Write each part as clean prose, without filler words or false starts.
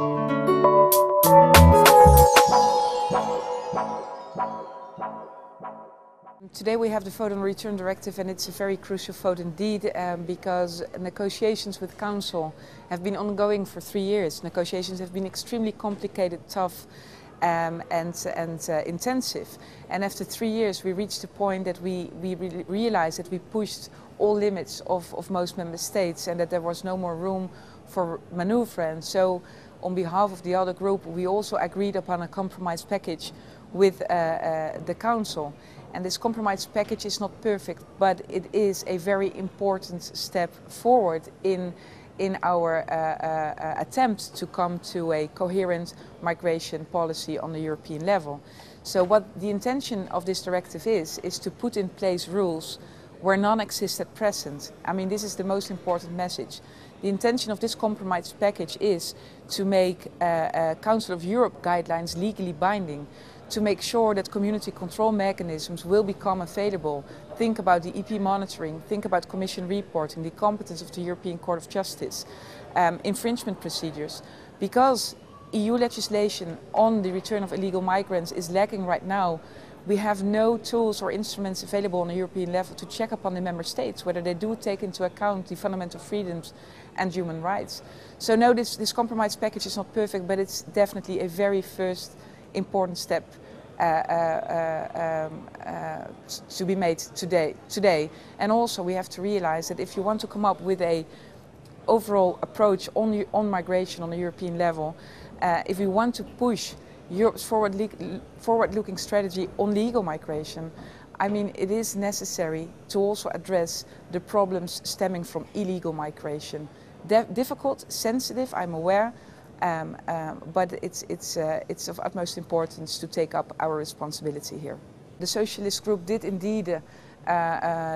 Today we have the vote on the Return Directive, and it's a very crucial vote indeed, because negotiations with Council have been ongoing for 3 years. Negotiations have been extremely complicated, tough and intensive. And after 3 years we reached the point that we realized that we pushed all limits of most member states and that there was no more room for maneuver. And so on behalf of the ALDE group we also agreed upon a compromise package with the Council. And this compromise package is not perfect, but it is a very important step forward in our attempt to come to a coherent migration policy on the European level. So what the intention of this directive is to put in place rules where none exist at present. I mean, this is the most important message. The intention of this compromise package is to make Council of Europe guidelines legally binding, to make sure that community control mechanisms will become available. Think about the EP monitoring, think about Commission reporting, the competence of the European Court of Justice, infringement procedures. Because EU legislation on the return of illegal migrants is lacking right now, we have no tools or instruments available on a European level to check upon the member states whether they do take into account the fundamental freedoms and human rights. So no, this compromise package is not perfect, but it's definitely a very first important step to be made today. And also we have to realize that if you want to come up with an overall approach on migration on a European level, if we want to push Europe's forward-looking strategy on legal migration, I mean, it is necessary to also address the problems stemming from illegal migration. Difficult, sensitive, I'm aware, but it's of utmost importance to take up our responsibility here. The Socialist Group did indeed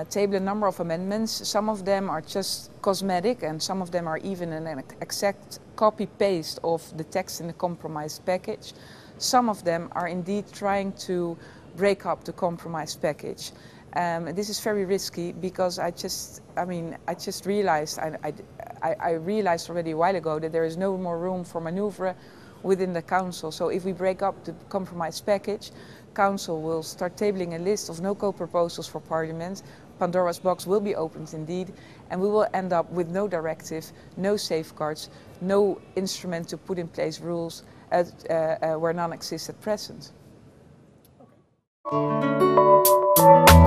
table a number of amendments. Some of them are just cosmetic and some of them are even an exact copy-paste of the text in the compromise package. Some of them are indeed trying to break up the compromise package. This is very risky because I just realized, I realized already a while ago that there is no more room for manoeuvre within the Council. So if we break up the compromise package, Council will start tabling a list of no-go proposals for Parliament. Pandora's box will be opened indeed, and we will end up with no directive, no safeguards, no instrument to put in place rules where none exist at present. Okay.